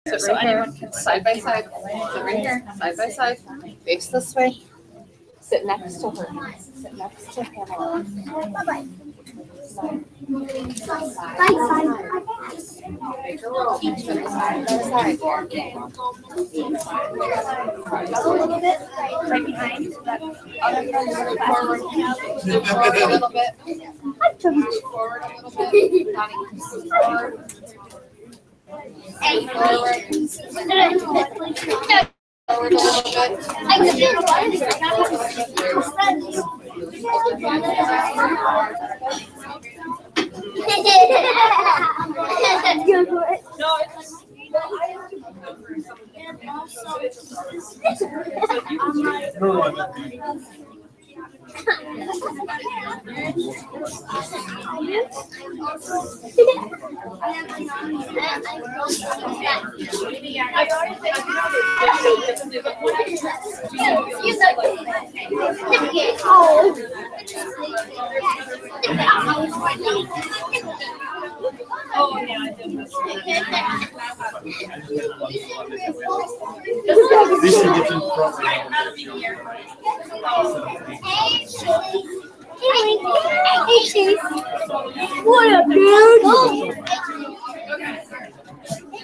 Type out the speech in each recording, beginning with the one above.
Sit right here, side by side. Sit right here, side by side. Face this way. Sit next to her. Sit next to Pamela. Bye-bye. Side. Bye. Side by side. A little bit right behind that other friend really forward. Move forward a little bit. Move Forward a little bit. Donnie, forward. Hey, Forward. Forward a little bit. I can feel These are different programs. Hey, Chase. What up, dude?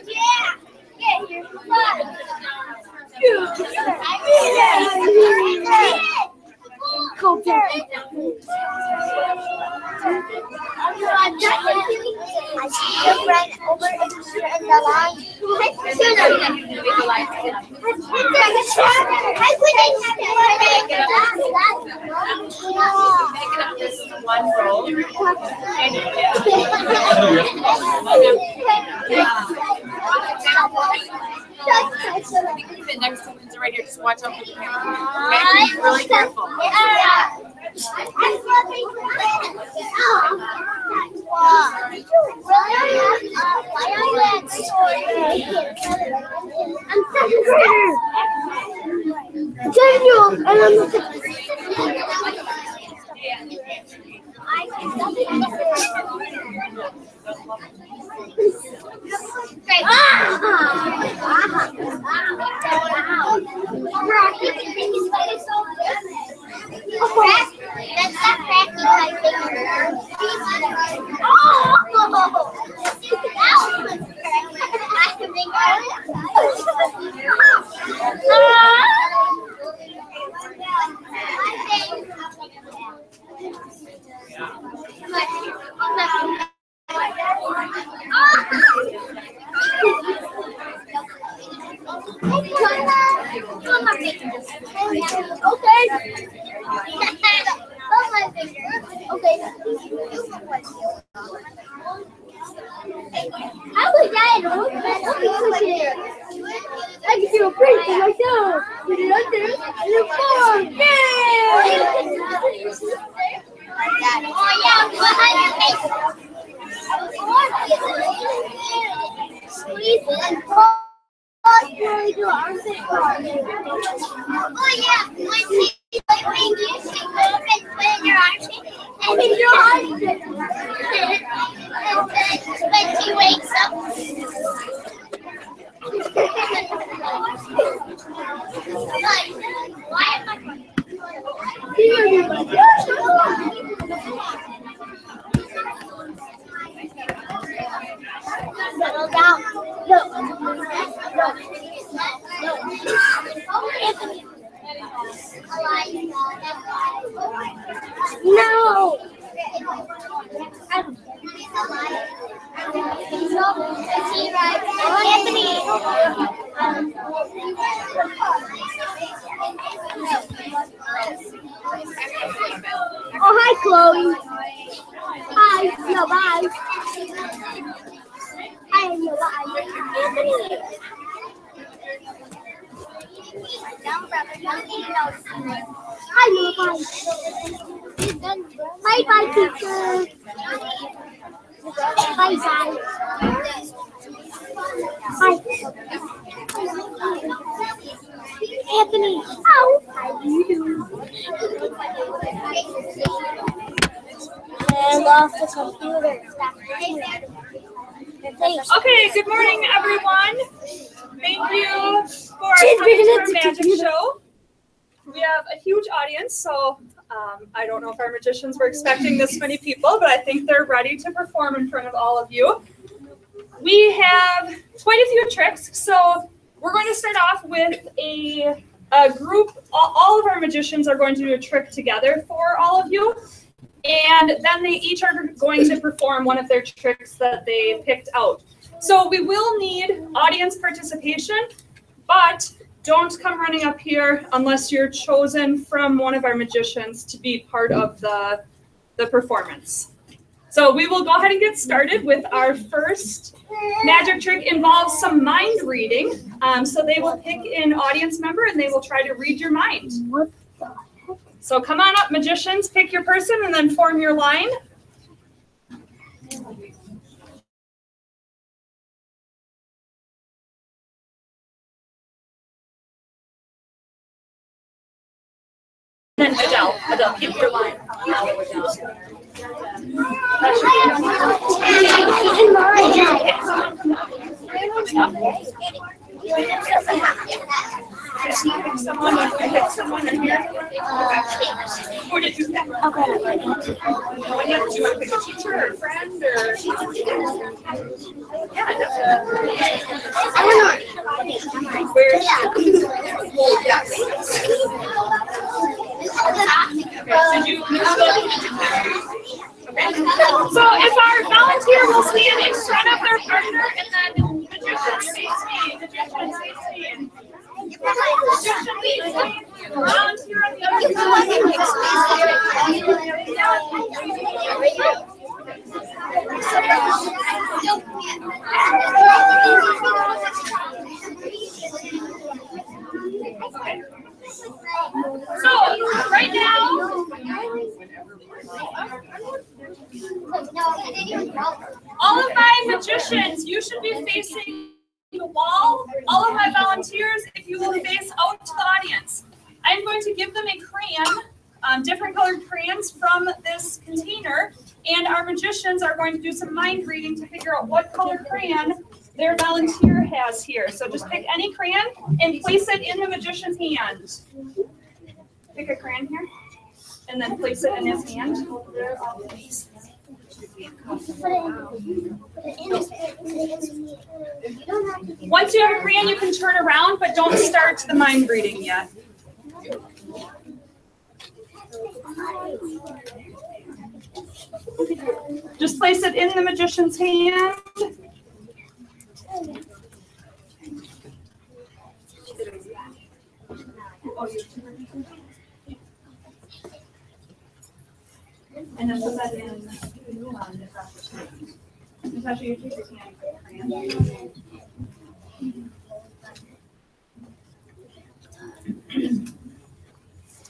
Yeah. Get here. Go get it. I see your friend over here in the line. One roll. Sit next to Lindsay right here. Just watch out for the camera. Okay? Be really careful. That's not cracking my finger. I can do a break for myself. Put it up there and then forward. Oh yeah, squeeze and pull. Oh yeah, when you should go and put in your arms and in your arms. And then when she wakes up. Why am I? Settle down. No. Oh, hi, Chloe. Hi. No, bye. Hi, no, bye. Anthony. Hi, no, bye. Bye, teacher. Bye, bye. Hi. Anthony. Ow. How do you do? And off the computer. Okay, good morning, everyone. you for coming to our magic show. We have a huge audience, so I don't know if our magicians were expecting this many people, but I think they're ready to perform in front of all of you. We have quite a few tricks, so we're going to start off with a group. All of our magicians are going to do a trick together for all of you, and then they each are going to perform one of their tricks that they picked out. So we will need audience participation, but don't come running up here unless you're chosen from one of our magicians to be part of the performance. So we will go ahead and get started with our first magic trick. Involves some mind reading. So they will pick an audience member and they will try to read your mind. What the heck? So come on up, magicians, pick your person and then form your line. And then Adele, keep your line. Pick someone in here. Or did you pick? When you want to pick a teacher or a friend or? Yeah, I don't know. where is she? Yes. Did you? Okay. So if our volunteer will stand in front of their partner and then magician face me, magician face me. Magician face me. Volunteer on the other side. So right now, all of my magicians, you should be facing the wall. All of my volunteers, if you will face out to the audience. I'm going to give them a crayon, different colored crayons from this container, and our magicians are going to do some mind reading to figure out what colored crayon their volunteer has here. So just pick any crayon and place it in the magician's hand. Pick a crayon here, and then place it in his hand. Once you have a crayon, you can turn around, but don't start the mind reading yet. Just place it in the magician's hand. And then put that in. Natasha, you take your hand.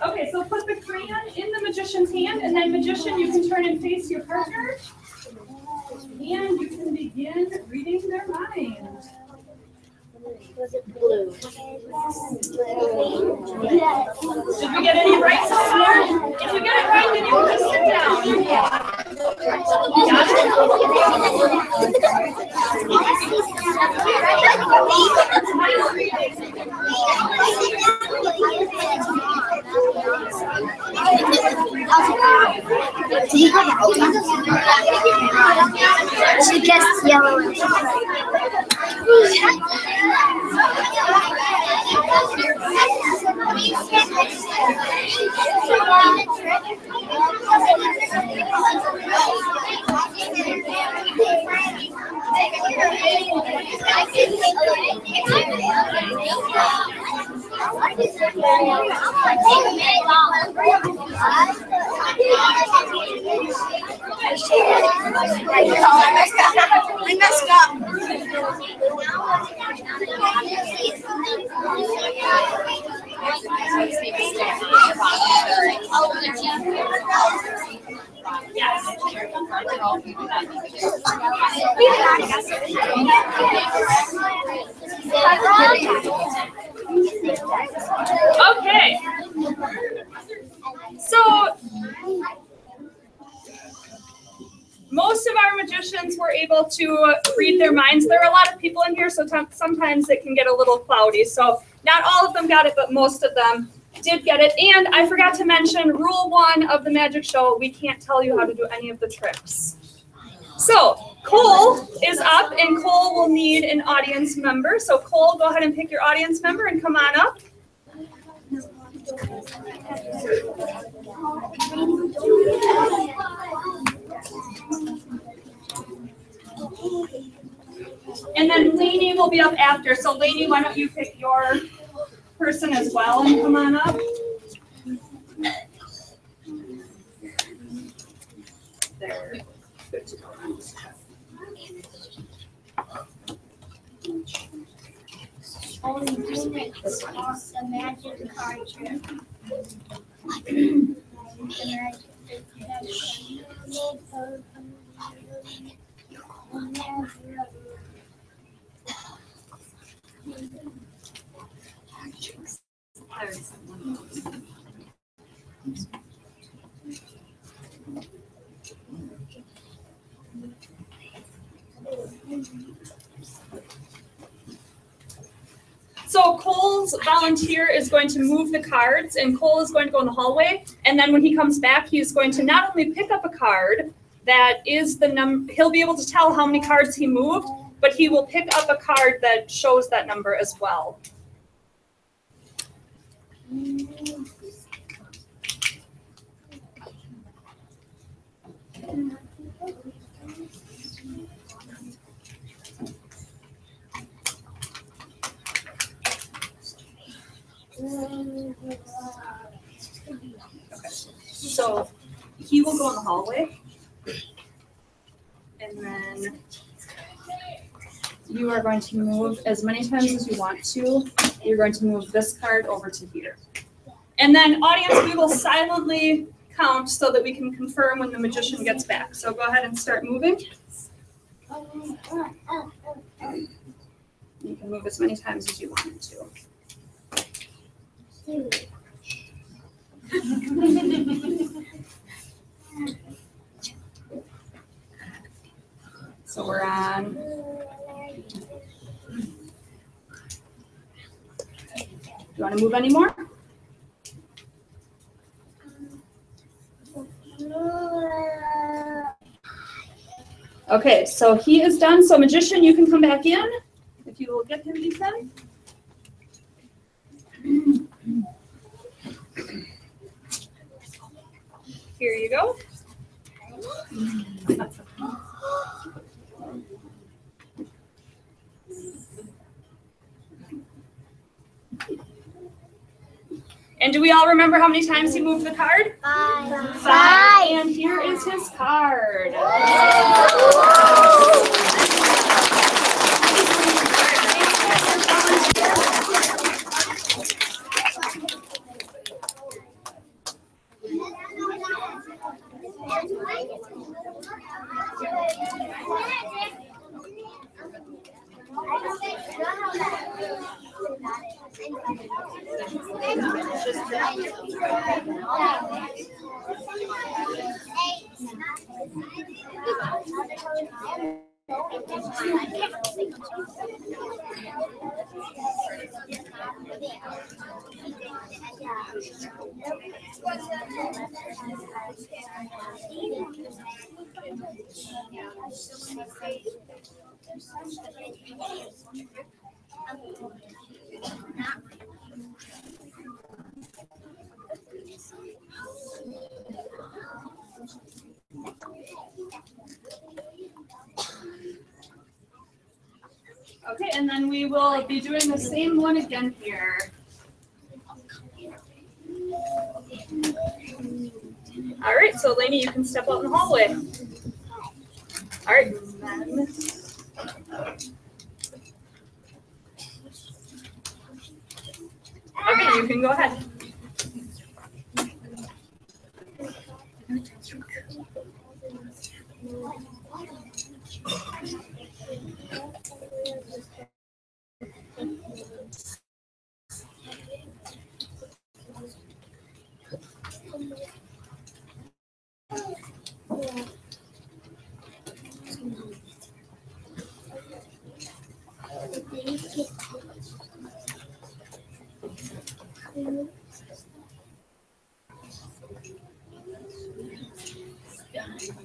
Okay, so put the crayon in the magician's hand, and then magician, you can turn and face your partner, and you can begin reading their mind. Was it blue? Did we get any right so far? If you get it right, then you can just sit down. Got She guessed yellow. I messed up. Okay. So most of our magicians were able to read their minds. There are a lot of people in here, so sometimes it can get a little cloudy. So not all of them got it, but most of them did get it. And I forgot to mention rule 1 of the magic show, we can't tell you how to do any of the tricks. So Cole is up, and Cole will need an audience member. So Cole, go ahead and pick your audience member and come on up. And then Lainey will be up after. So Lainey, why don't you pick your person as well and come on up. There. Good to go. This one. The magic card trick. So Cole's volunteer is going to move the cards, and Cole is going to go in the hallway. And then when he comes back, he's going to not only pick up a card that is the number, he'll be able to tell how many cards he moved, but he will pick up a card that shows that number as well. Okay. So he will go in the hallway, and then you are going to move as many times as you want to. You're going to move this card over to here. And then audience, we will silently count so that we can confirm when the magician gets back. So go ahead and start moving. You can move as many times as you want to. So we're on. Do you want to move any more? Okay, so he is done. So magician, you can come back in if you will get him, Ethan. Here you go. And do we all remember how many times he moved the card? 5. 5. And here is his card. Okay, and then we will be doing the same one again here. All right, so Lainey, you can step out in the hallway. All right. Okay, you can go ahead.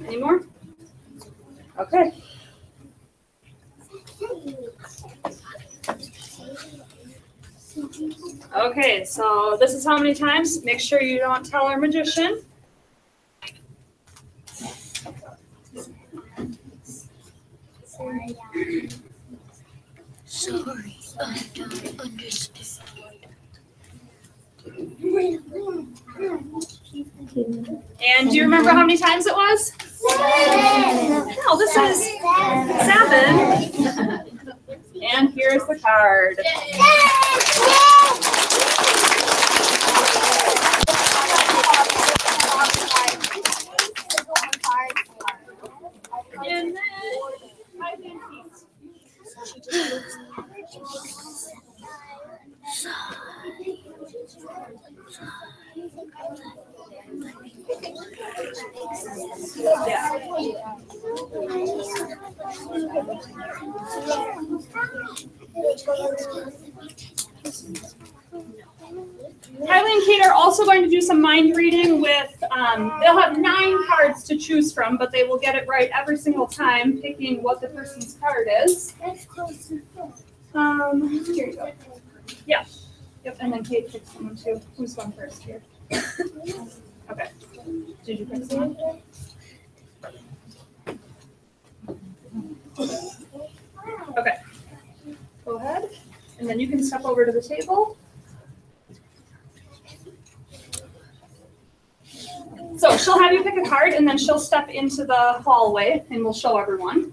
Any more? Okay. Okay, so this is how many times. Make sure you don't tell our magician. Sorry, I don't understand. And do you remember how many times it was? No, this is 7. And here's the card. And then I think Kylie and Kate are also going to do some mind reading with, they'll have 9 cards to choose from, but they will get it right every single time, picking what the person's card is. Here you go. Yeah. Yep, and then Kate picks someone too. Who's going first here? Okay. Did you pick someone? Okay. Go ahead. And then you can step over to the table. So she'll have you pick a card, and then she'll step into the hallway, and we'll show everyone.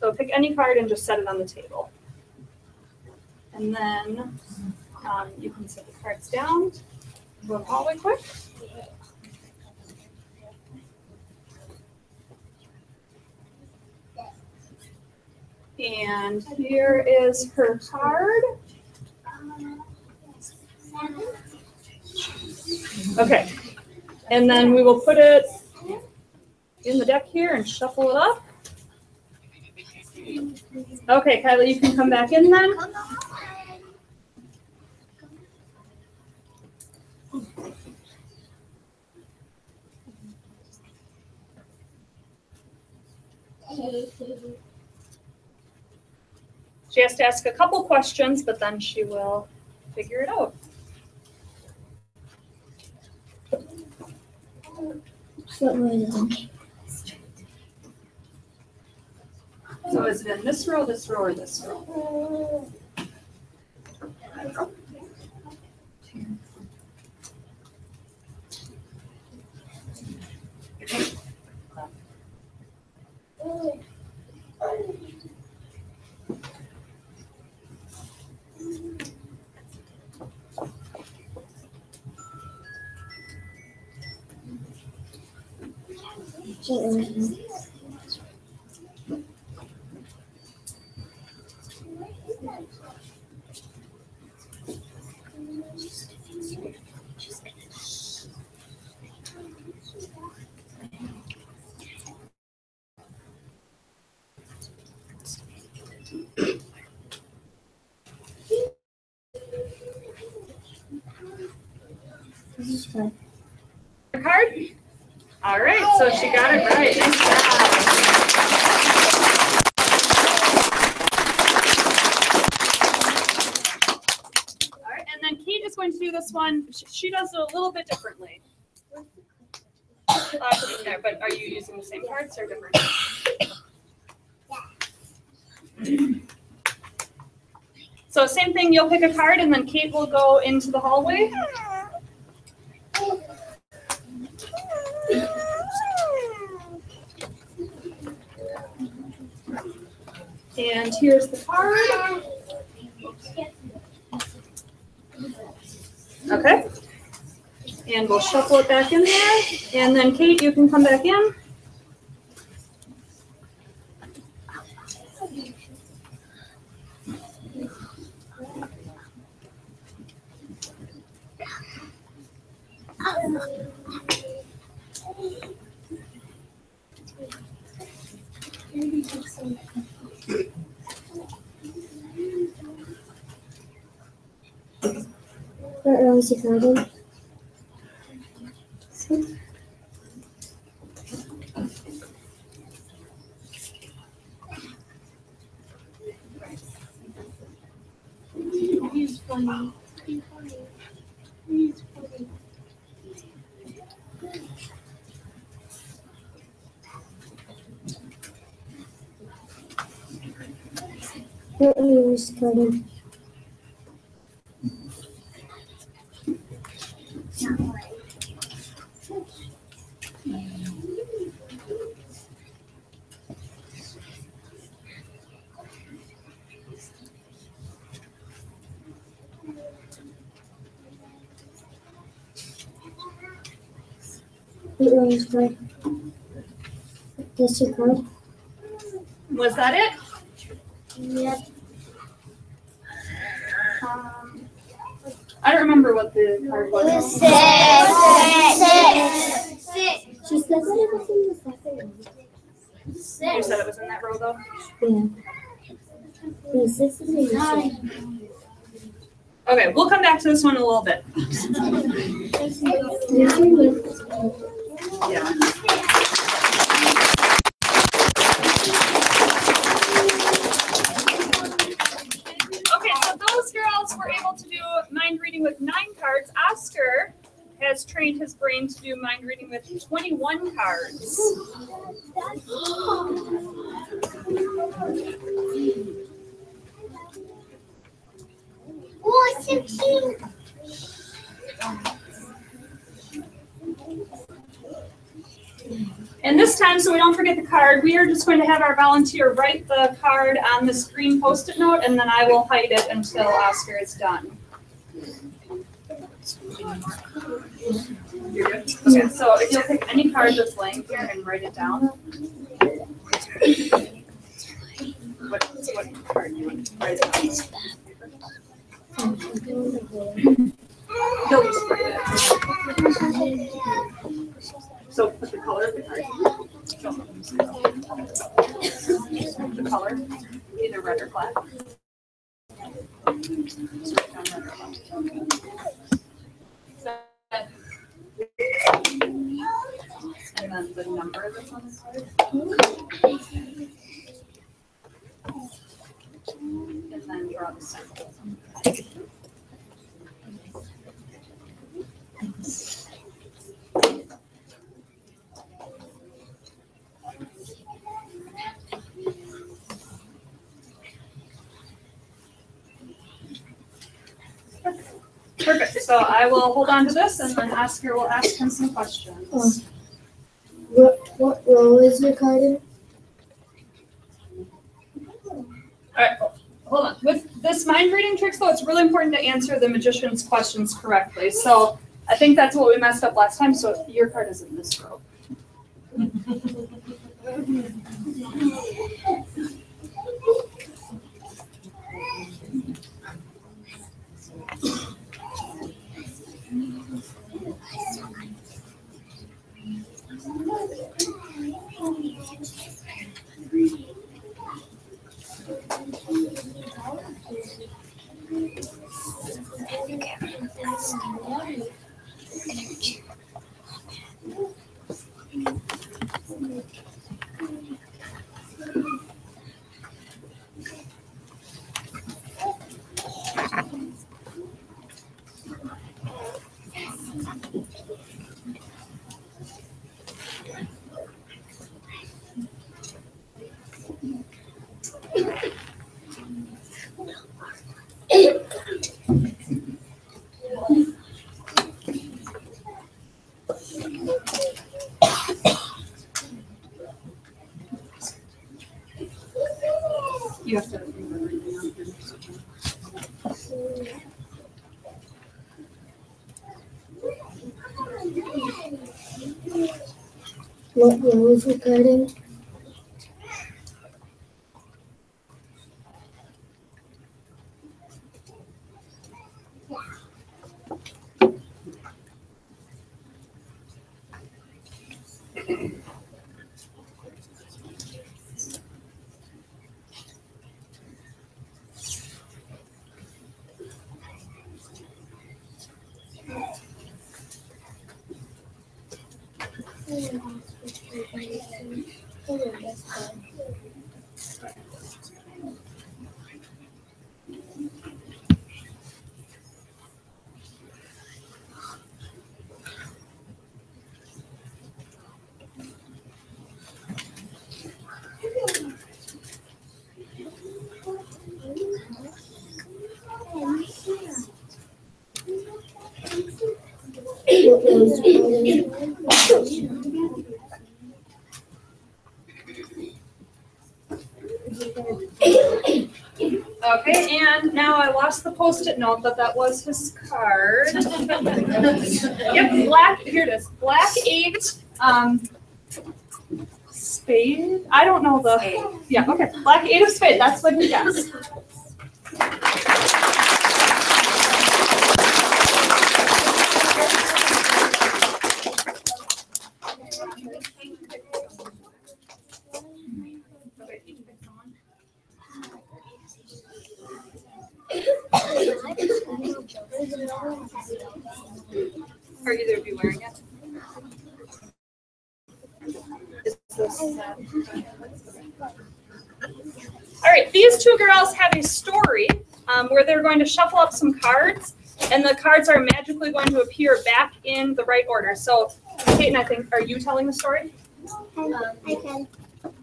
So pick any card and just set it on the table. And then you can set the cards down. Go to the hallway quick. And here is her card. Okay. And then we will put it in the deck here and shuffle it up. Okay, Kylie, you can come back in then. She has to ask a couple questions, but then she will figure it out. So is it in this row, or this row? Your card? All right, so she got it right. Nice job. All right, and then Kate is going to do this one. She does it a little bit differently. There, but are you using the same cards or different? So same thing, you'll pick a card and then Kate will go into the hallway. And here's the card. Okay. And we'll shuffle it back in there. And then Kate, you can come back in. row is recording. He's funny. He's funny. He's funny. What row is recording? What row is recording? Disregard. Was that it? Yep. I don't remember what the card was. Six. She says that it was in the second. You said it was in that row though? Yeah. The 6 is in the second. Okay, we'll come back to this one in a little bit. Yeah. Okay, so those girls were able to do mind reading with 9 cards. Oscar has trained his brain to do mind reading with 21 cards. Oh, 16. And this time, so we don't forget the card, we are just going to have our volunteer write the card on this green Post-it note, and then I will hide it until Oscar is done. You're good? Okay, so if you'll pick any card that's blank here and write it down. What card do you want to write it down? He'll just write it. So put the color of the card. The color, either red or black. And then the number that's on the card. And then draw the circle. Perfect. So I will hold on to this, and then Oscar will ask him some questions. What row is recording? All right, hold on. With this mind reading trick, though, it's really important to answer the magician's questions correctly. So I think that's what we messed up last time. So your card is in this row. You have to remember everything on here. What row is recording? Okay, and now I lost the Post-it note, but that was his card. Yep, black, here it is, black 8, spade, I don't know the, yeah, okay, black 8 of spade, that's what he guessed. Are either of you wearing it? Is this, all right, these two girls have a story where they're going to shuffle up some cards, and the cards are magically going to appear back in the right order. So, Peyton, I think, are you telling the story? I can.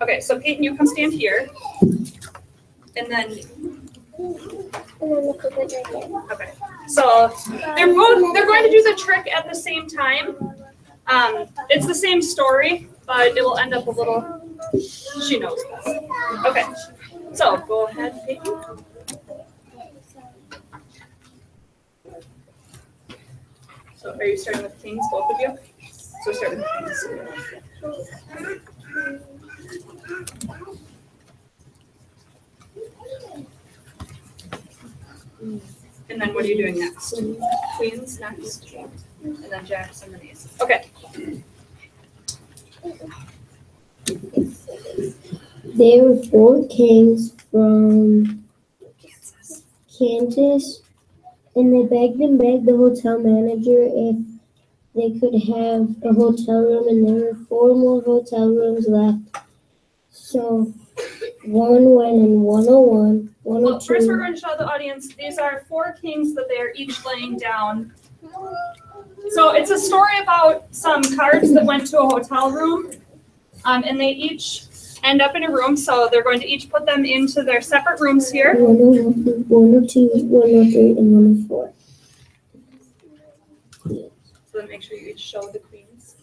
Okay, so Peyton, you come stand here, and then. Okay, so they're going to do the trick at the same time. It's the same story, but it will end up a little. She knows this. Okay, so go ahead, Peyton. So are you starting with kings, both of you? So start with kings. And then what are you doing next? Queens next, and then jacks and then aces. Okay. There were 4 kings from Kansas, and they begged the hotel manager if they could have a hotel room, and there were 4 more hotel rooms left. So one went in 101, 102. Well, first we're going to show the audience, these are 4 kings that they are each laying down. So it's a story about some cards that went to a hotel room, and they each end up in a room, so they're going to each put them into their separate rooms here. 101, 102, 103, and 104. So then make sure you each show the queens.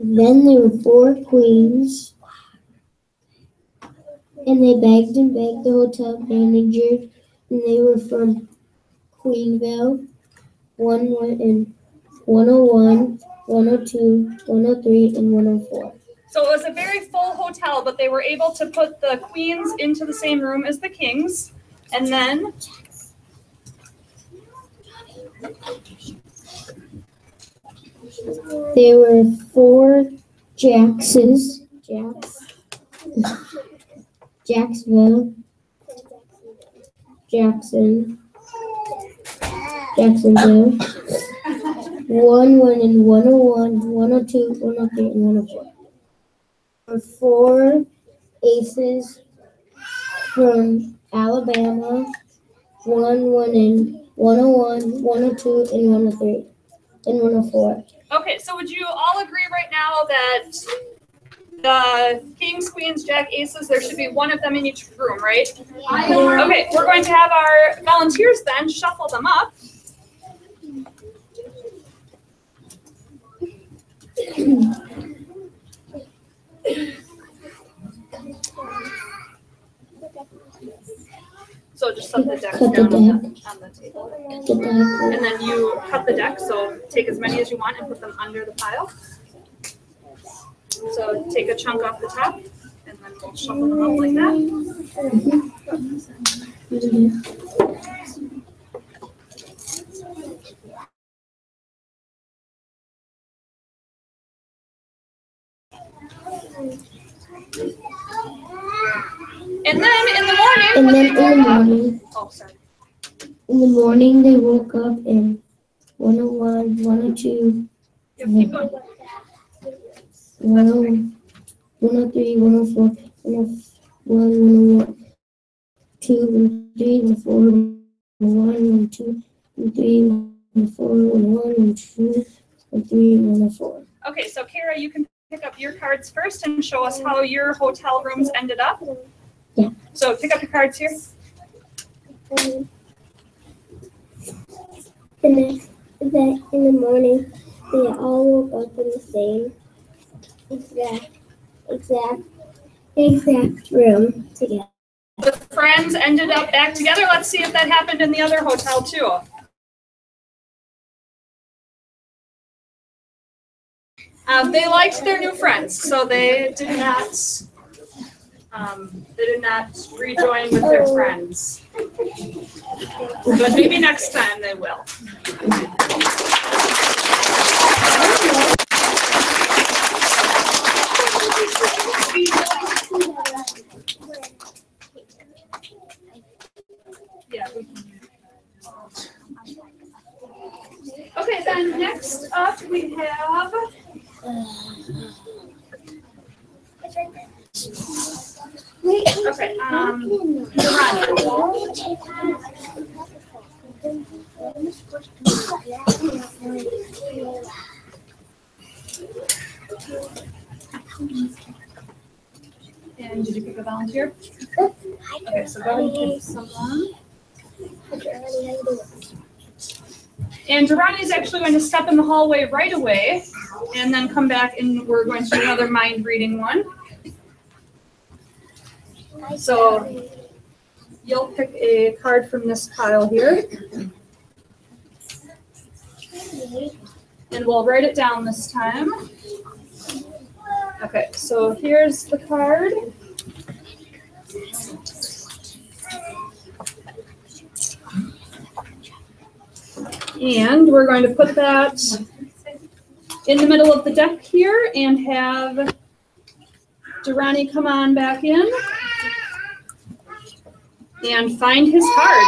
Then there were 4 queens, and they begged the hotel manager, and they were from Queenville. One went in 101, 102, 103, and 104. So it was a very full hotel, but they were able to put the queens into the same room as the kings, and then There were 4 Jackses. Jacksonville, Jacksonville. One went in 101, 102, 103, and 104. There were 4 aces from Alabama. One went in 101, 102, and 103, and 104. okay, so would you all agree right now that the kings, queens, jack, aces, there should be one of them in each room, right? Okay, we're going to have our volunteers then shuffle them up. So just set the decks Cut the down deck. on the table. The deck. And then you cut the deck, so take as many as you want and put them under the pile. So take a chunk off the top, and then we'll shuffle them up like that. And then in the morning, And when then they in the woke up, morning, oh, sorry. they woke up in 101, 102, Yep, keep going. 101, 103, 104, 101, 101, 2, 103, 104, 101, 102, 103, 104, 101, 102, 103, 104. Okay, so Kara, you can pick up your cards first and show us how your hotel rooms ended up. Yeah. So pick up your cards here. In the morning, they all woke up in the same exact room together. The friends ended up back together. Let's see if that happened in the other hotel too. They liked their new friends, so they did not rejoin with their friends. But maybe next time they will. Yeah. Okay, then next up we have And did you pick a volunteer? Okay, so go ahead and pick someone. And Durrani is actually going to step in the hallway right away and then come back and we're going to do another mind reading one. So you'll pick a card from this pile here. And we'll write it down this time. Okay, so here's the card. And we're going to put that in the middle of the deck here and have Durrani come on back in and find his card.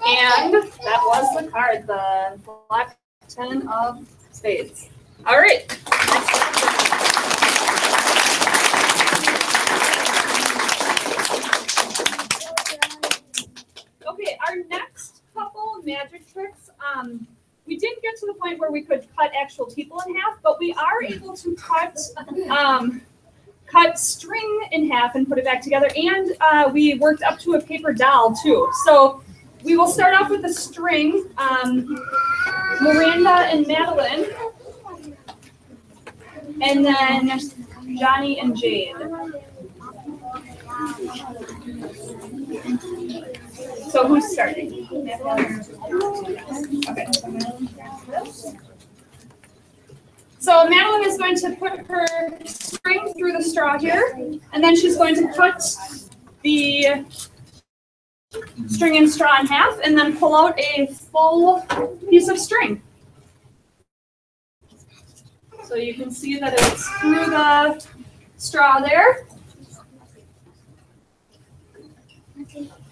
And that was the card, the Black 10 of Spades. All right. Okay, our next couple magic tricks, we didn't get to the point where we could cut actual people in half, but we are able to cut string in half and put it back together. And we worked up to a paper doll too. So we will start off with the string. Miranda and Madeline. And then Johnny and Jade. So who's starting? Okay. So Madeline is going to put her string through the straw here, and then she's going to cut the string and straw in half, and then pull out a full piece of string. So you can see that it's through the straw there.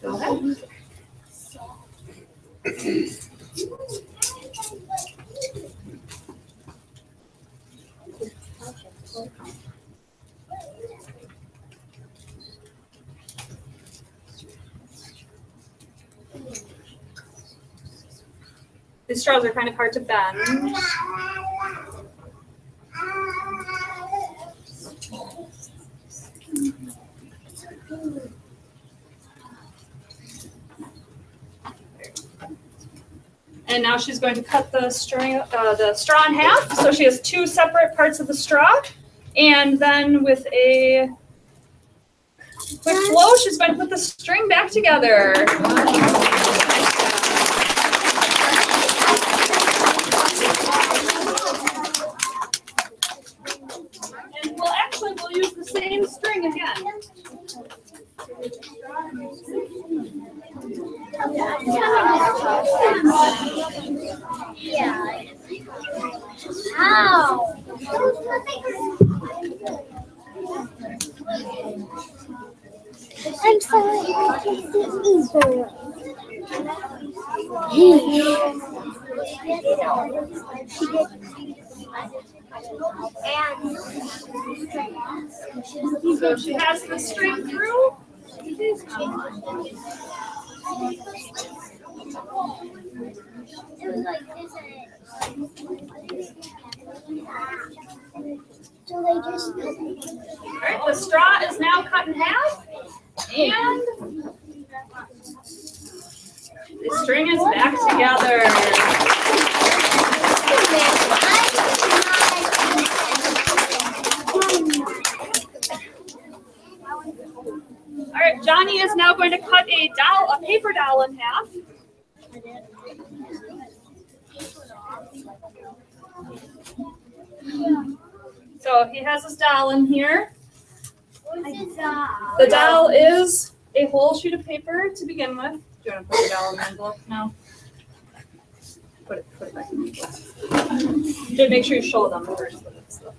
Go ahead. These straws are kind of hard to bend. And now she's going to cut the straw in half. So she has two separate parts of the straw. And then with a quick blow, she's going to put the string back together. And we'll use the same string again. Yeah. Ow. I'm sorry, I can't see either. So she has the string through. So they just All right, the straw is now cut in half, and the string is back together. All right, Johnny is now going to cut a paper doll in half. So he has his doll in here. The doll is a whole sheet of paper to begin with. Do you want to put the doll in the envelope now? Put it back in the envelope. Just make sure you show them first that it's the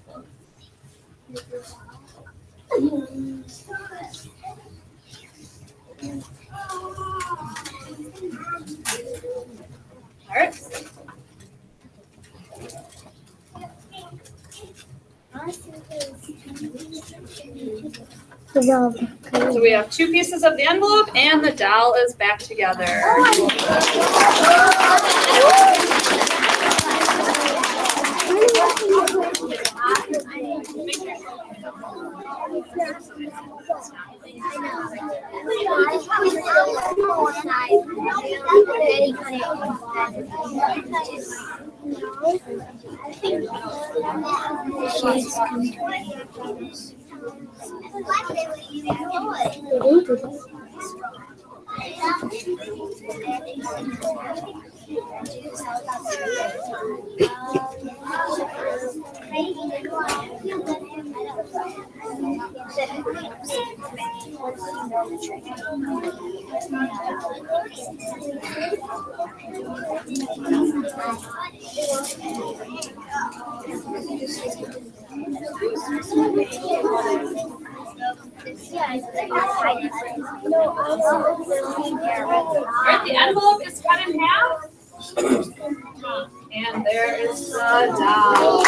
All right. So we have two pieces of the envelope and the doll is back together. Alright, the envelope is cut in half. And there is the doll.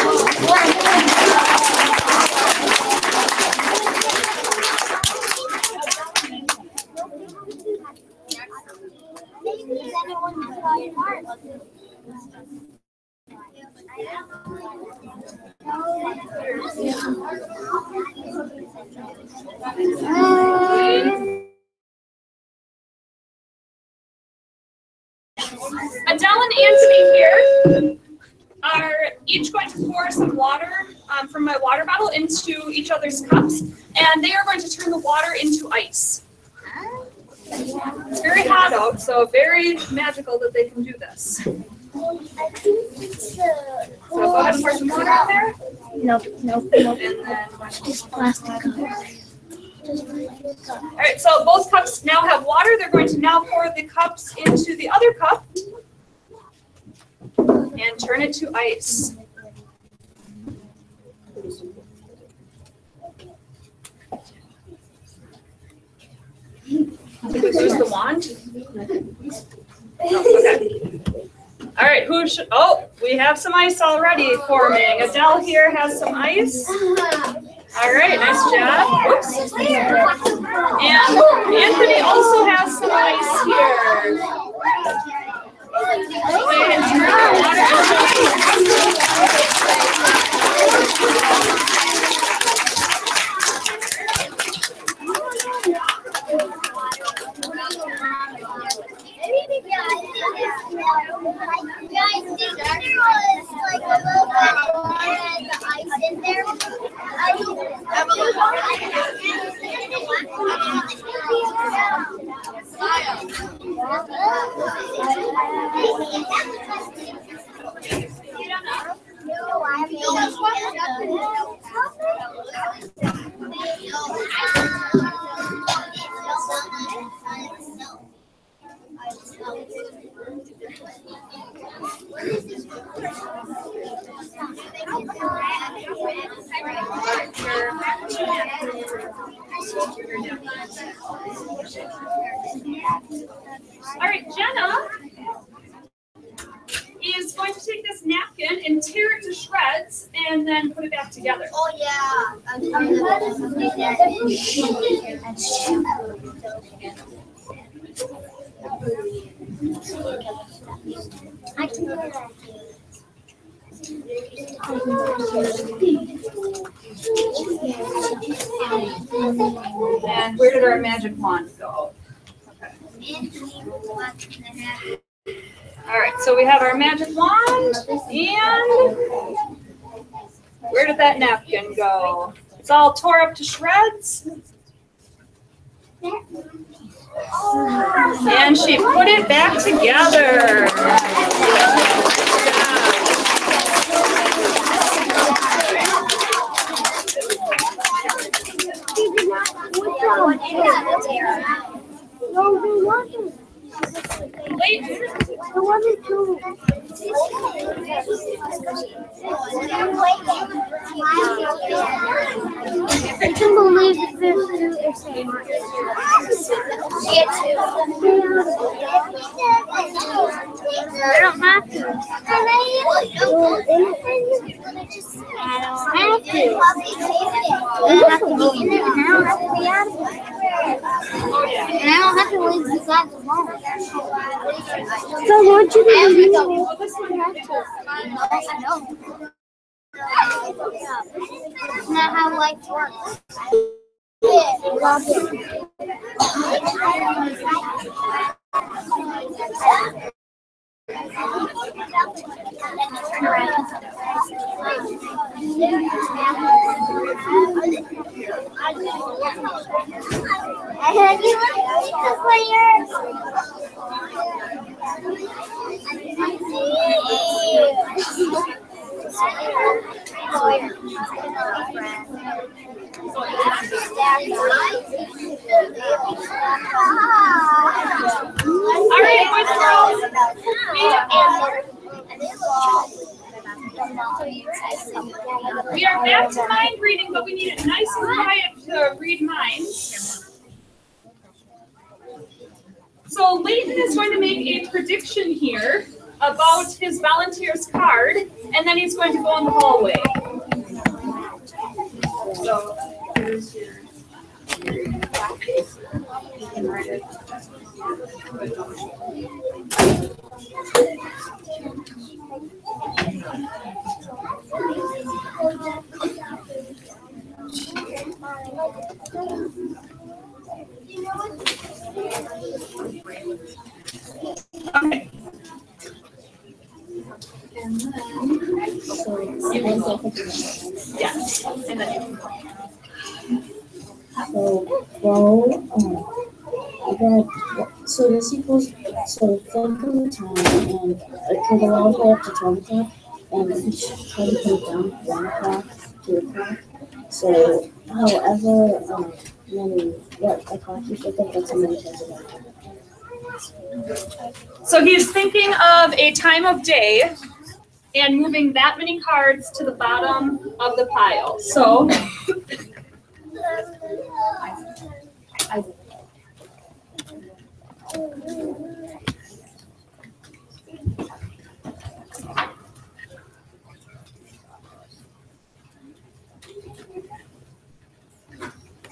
Adele and Anthony here are each going to pour some water from my water bottle into each other's cups, and they are going to turn the water into ice. It's very hot out, so very magical that they can do this. So go ahead and pour some water out there. Nope. And then Just plastic cup. all right, so both cups now have water. They're going to now pour the cups into the other cup and turn it to ice. Use the wand. Oh, okay. All right, who should? Oh, we have some ice already forming. Adele here has some ice. All right, nice job. Oops. And Anthony also has some ice here. Go ahead and turn the water napkin and tear it to shreds and then put it back together. Oh yeah. I can do that. And where did our magic wand go? All right, so we have our magic wand, and where did that napkin go? It's all tore up to shreds. And she put it back together. Wait. I wanted to. I can believe this is saying. I don't have to. I don't have to. I have to go in it and I don't have to be out of it. And I don't have to leave beside the wall. So I want you to leave it. I know. It's not how life works. All right, boys and girls. We are back to mind reading, but we need it nice and quiet to read minds. So Leighton is going to make a prediction here about his volunteer's card, and then he's going to go in the hallway. So here's your. You can write it. Okay. And then, yes, and then you can go. So this equals, so think of the time, and it could go all the way up to 12 o'clock, and we should try to put it down 1 o'clock, 2 o'clock. So, however, what o'clock you should think, that's how many times a day. So he's thinking of a time of day and moving that many cards to the bottom of the pile. So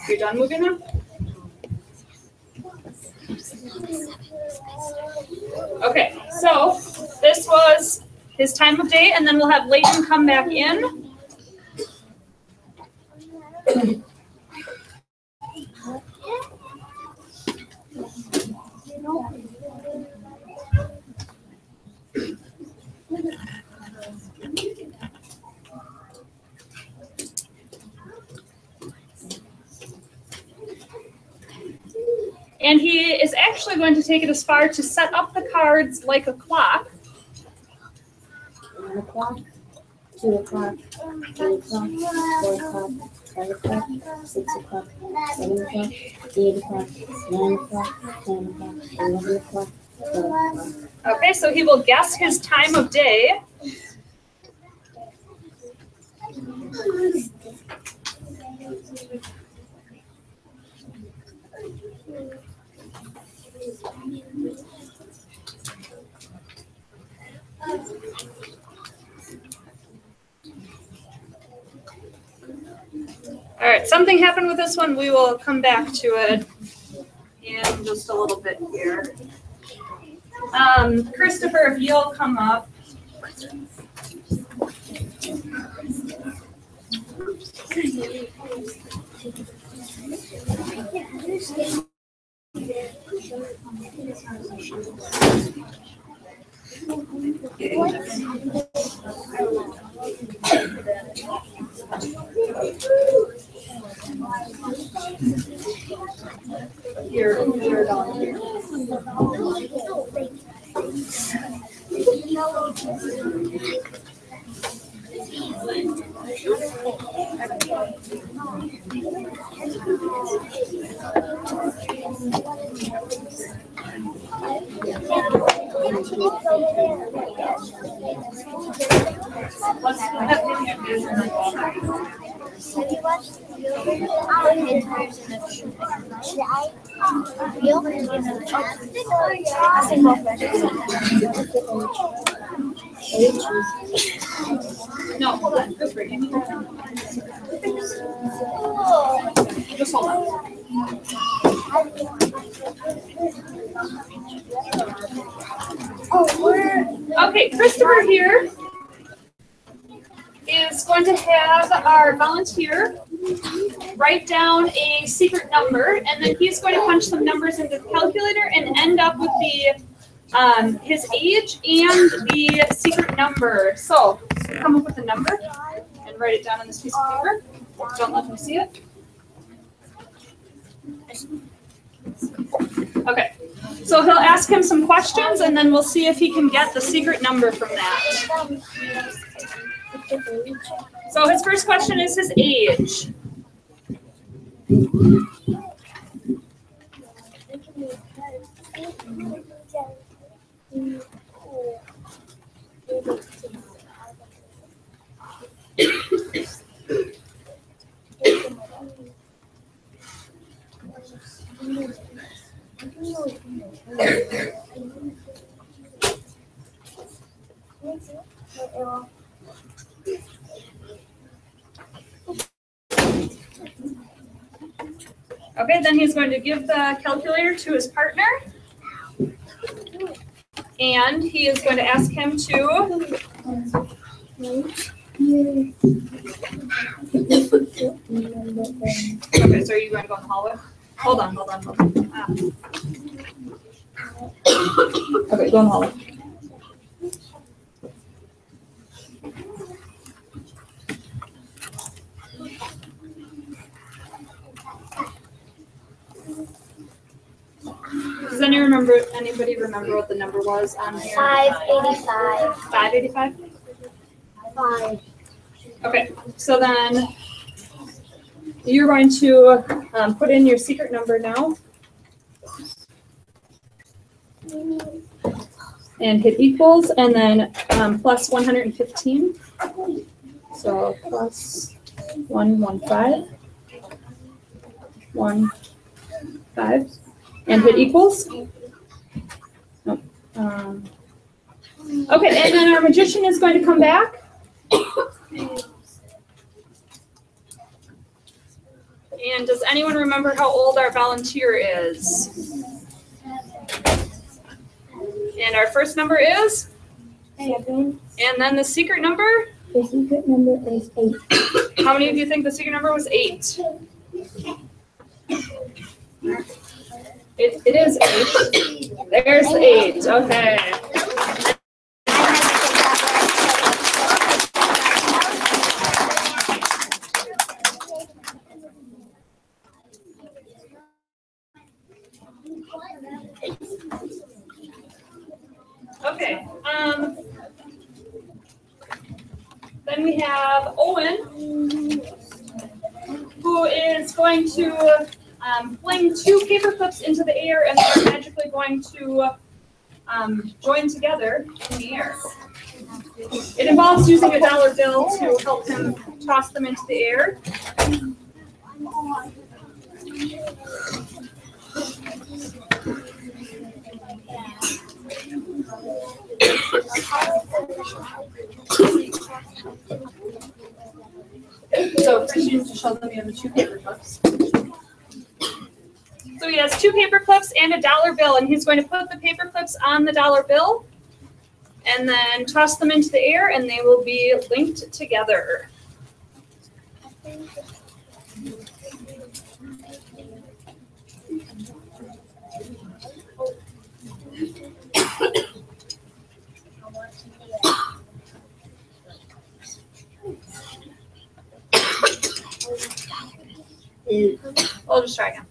you're done moving them? Okay, so this was his time of day, and then we'll have Leighton come back in. And he is actually going to take it as far to set up the cards like a clock. 1 o'clock, 2 o'clock, 3 o'clock, 4 o'clock, 5 o'clock, 6 o'clock, 7 o'clock, 8 o'clock, 9 o'clock, 10 o'clock, 11 o'clock, 12 o'clock. Okay, so he will guess his time of day. right, something happened with this one. We will come back to it in just a little bit here. Christopher, if you'll come up. You're down here. No, hold on. Just bring it. Just hold on. Okay, Christopher here is going to have our volunteer write down a secret number, and then he's going to punch some numbers into the calculator and end up with the his age and the secret number. So come up with a number and write it down on this piece of paper. Don't let them see it. Okay, so he'll ask him some questions, and then we'll see if he can get the secret number from that. So his first question is his age. Okay, then he's going to give the calculator to his partner, and he is going to ask him to okay, so are you going to go in the hallway? Hold on. Okay, go in the hallway. Does anybody remember what the number was on here? 585. 585? 5. Okay, so then you're going to put in your secret number now and hit equals, and then plus 115. So plus 115, 15, and hit equals. Nope. Okay, and then our magician is going to come back. And does anyone remember how old our volunteer is? And our first number is? 7. And then the secret number? The secret number is 8. How many of you think the secret number was 8? It is 8. There's 8. Okay. Okay. Then we have Owen, who is going to fling 2 paper clips into the air, and they're magically going to join together in the air. It involves using a dollar bill to help him toss them into the air. So, you need to show them you have the 2 paper clips. So he has 2 paper clips and a dollar bill, and he's going to put the paper clips on the dollar bill and then toss them into the air, and they will be linked together. We'll just try again.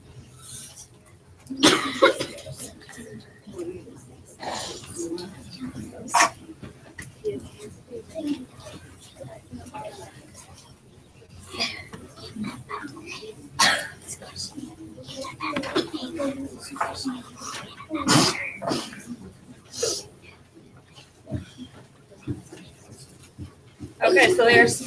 Okay, so there's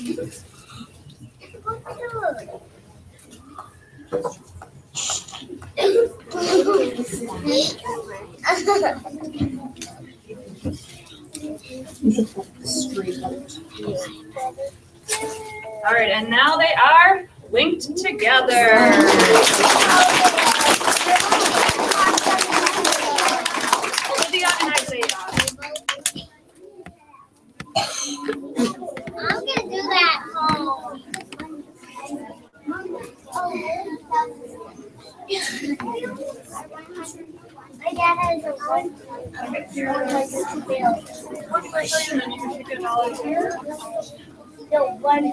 all right, and now they are linked together. Olivia and Isaiah. I'm gonna do that home. My dad has a one. And then you can take it all out here. The one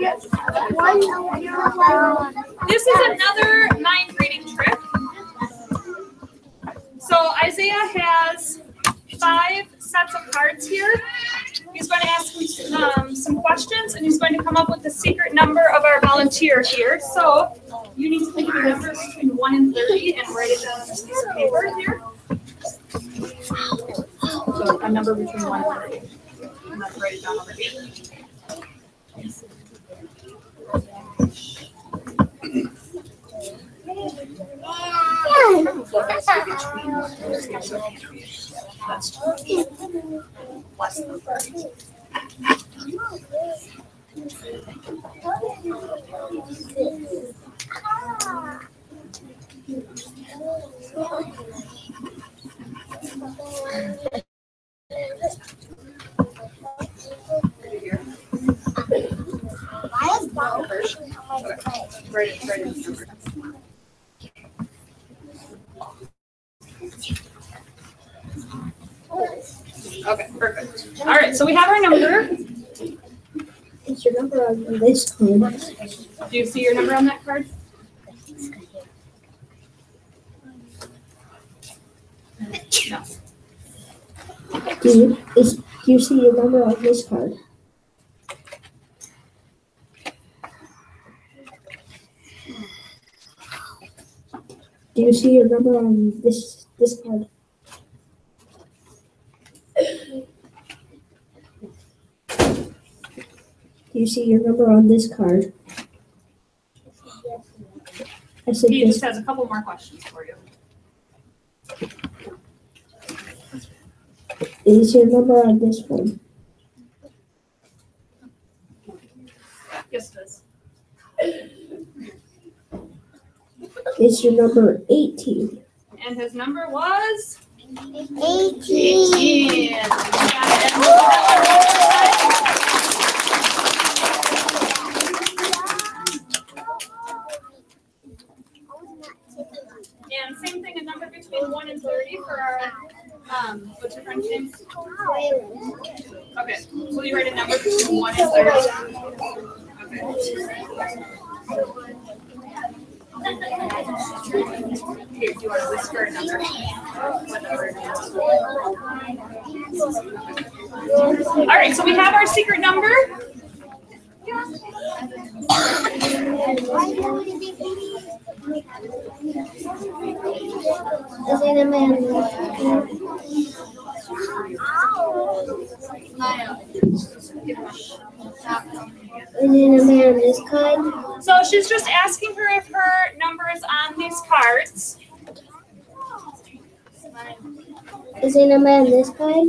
That's one. This is another mind reading trick. So Isaiah has 5 sets of cards here. He's going to ask some questions, and he's going to come up with the secret number of our volunteer here. So you need to think of a number between 1 and 30 and write it down on this piece of paper here. So a number between 1 and 30. And then write it down over here. That's less than 30. Okay, perfect. All right, so we have our number. It's your number on this card. Do you see your number on that card? No. Do you see your number on this card? Do you see your number on this card? Do you see your number on this card? I said He this. just has a couple more questions for you. Is your number on this one? Yes, it is. Is your number 18? And his number was 18. 18. And same thing, a number between 1 and 30 for our, what's your friend's name? Okay, so you write a number between 1 and 30. Okay. Here, do you want to whisper a number? All right, so we have our secret number. Is it a man on this card? So she's just asking her if her number is on these cards. Is it a man on this card?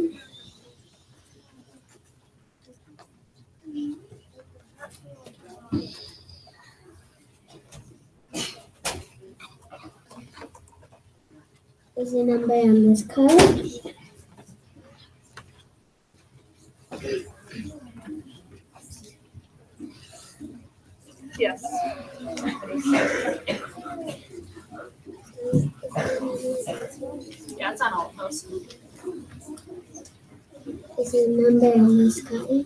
Is the number on this card? Yes. Yeah, it's on all of those. Is the number on this card?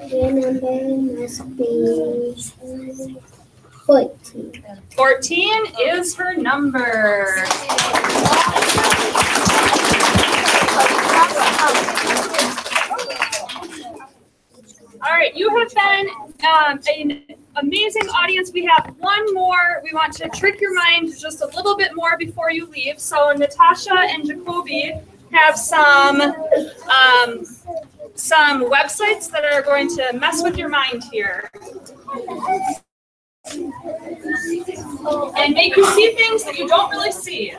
The number must be 14. 14 is her number. All right, you have been an amazing audience. We have one more. We want to trick your mind just a little bit more before you leave. So Natasha and Jacoby have some websites that are going to mess with your mind here and make you see things that you don't really see.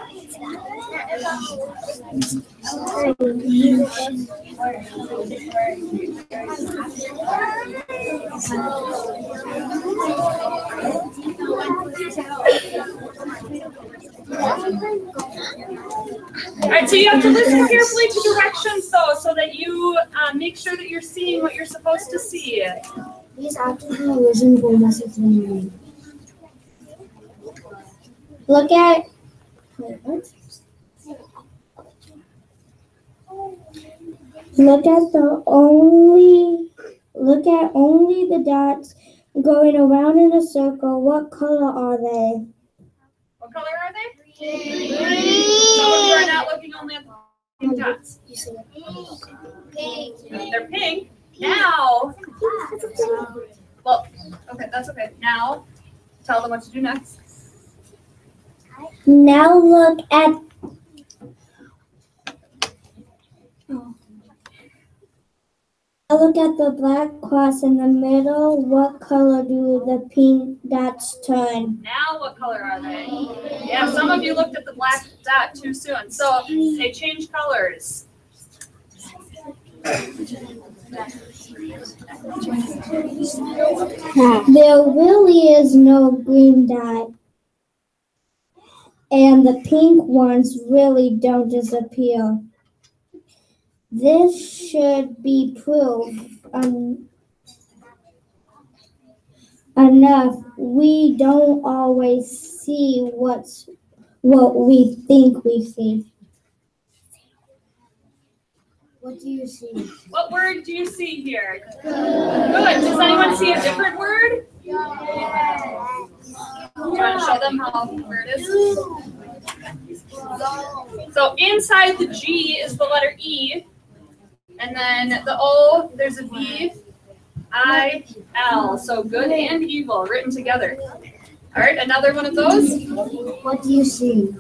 All right, so you have to listen carefully to directions, though, so that you make sure that you're seeing what you're supposed to see. These optical illusions will mess with your mind. Look at only the dots going around in a circle. What color are they? What color are they? Some of you are not looking only at the pink dots. They're pink. Now, well, okay, that's okay. Now, tell them what to do next. Now look at the black cross in the middle. What color do the pink dots turn? Now, what color are they? Yeah, some of you looked at the black dot too soon. So they change colors. There really is no green dot. And the pink ones really don't disappear. This should be proof enough. We don't always see what we think we see. What do you see? What word do you see here? Good. Does anyone see a different word? Do you want to show them where it is? So inside the G is the letter E. And then the O, there's a V, I, L. So good and evil written together. All right, another one of those. What do you see?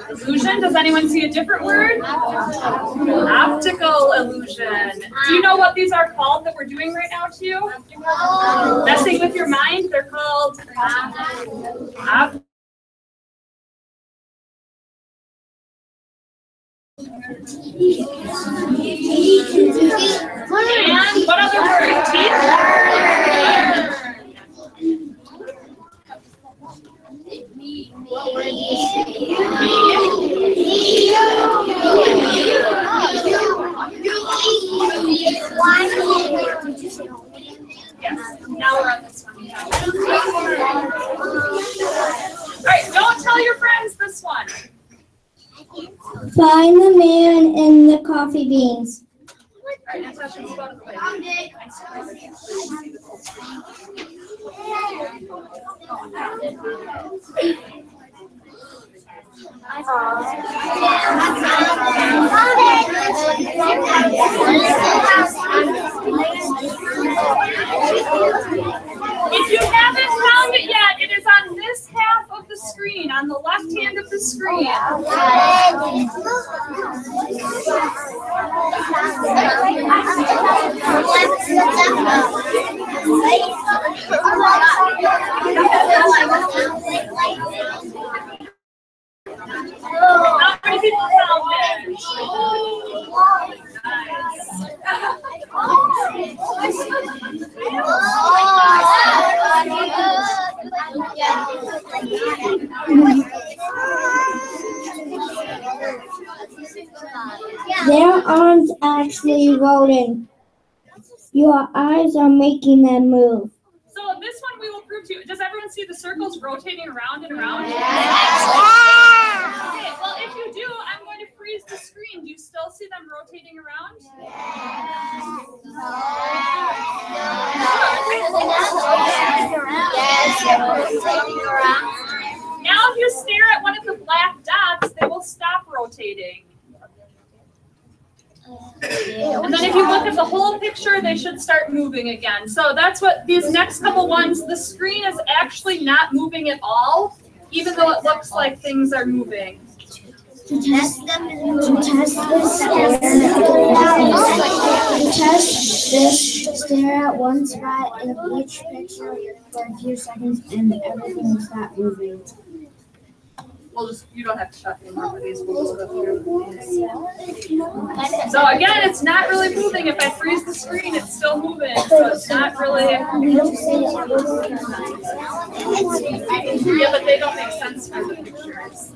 Illusion. Does anyone see a different word? Optical illusion. Do you know what these are called that we're doing right now to you? Messing with your mind? They're called and what other word? Teeth? Yes. Now we're on this one. All right, don't tell your friends this one. Find the man in the coffee beans. All right, Natasha, move out of the way. If you haven't found it yet, it is on this half of the screen, on the left hand of the screen. How many people found it? There aren't actually voting. Your eyes are making them move. So this one we will prove to you. Does everyone see the circles rotating around and around? Okay, well if you do, I'm going to freeze the screen. Do you still see them rotating around? Now if you stare at one of the black dots, they will stop rotating. And then if you look at the whole picture, they should start moving again. So that's what these next couple ones, the screen is actually not moving at all, even though it looks like things are moving. To test this, stare at one spot in each picture for a few seconds and everything will stop moving. We'll just, you don't have to shut anymore for these. We'll go through. So again, it's not really moving. If I freeze the screen, it's still moving. So it's not really. Yeah, but they don't make sense for the pictures.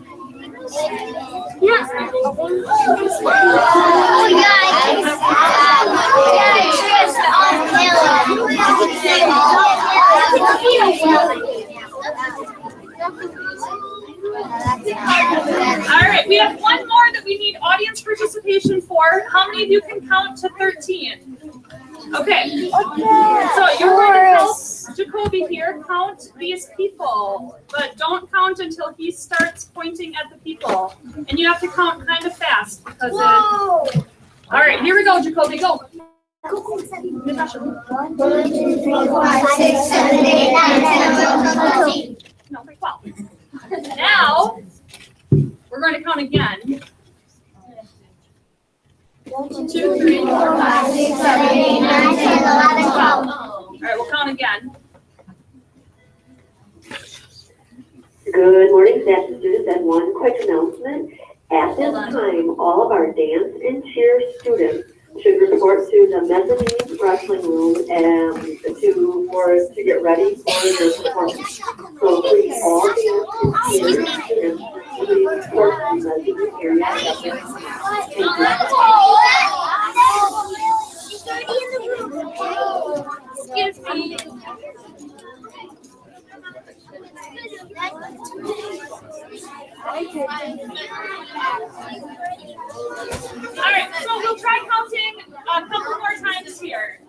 All right, we have one more that we need audience participation for. How many of you can count to 13? Okay. So you're going to help Jacoby here count these people, but don't count until he starts pointing at the people. And you have to count kind of fast because all right, here we go, Jacoby, go. 1, 2, 3, 4, 5, 6, 7, 8, 9, 10, 11, 12. No, 12. Now, we're going to count again. 1, 2, 3, 4, 5, 6, 7, 8, 9, 10, 11, 12. All right, we'll count again. Good morning, staff and students, and one quick announcement. At this time, all of our dance and cheer students should report to the mezzanine wrestling room to get ready for their performance. So please, all dance and cheer students, please report to the mezzanine area. Excuse me. All right, so we'll try counting a couple more times here.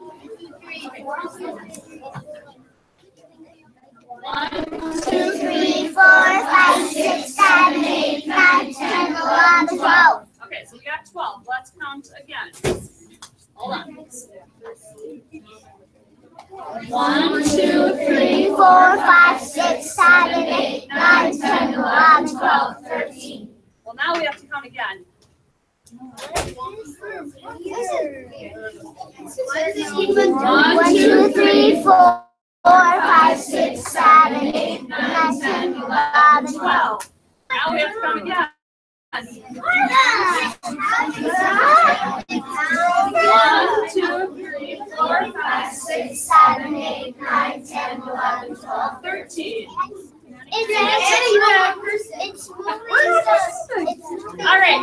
1, 2, 3, 4, 5, 6, 7, 8, 9, 10, 11, 12. Okay, so we got 12. Let's count again. Hold on. 1, 2, 3, 4, 5, 6, 7, 8, 9, 10, 11, 12, 13. Well, now we have to count again. 1, 2, 3, 4, 5, 6, 7, 8, 9, 10, 11, 12. Now we have to count again. 1, 2, 3, 4, 5, 6, 7, 8, 9, 10, 11, 12, 13. All right.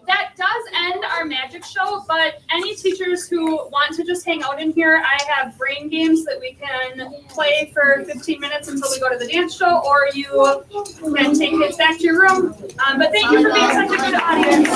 That does end our magic show, but any teachers who want to just hang out in here, I have brain games that we can play for 15 minutes until we go to the dance show, or you can take kids back to your room. But thank you for being such a good audience.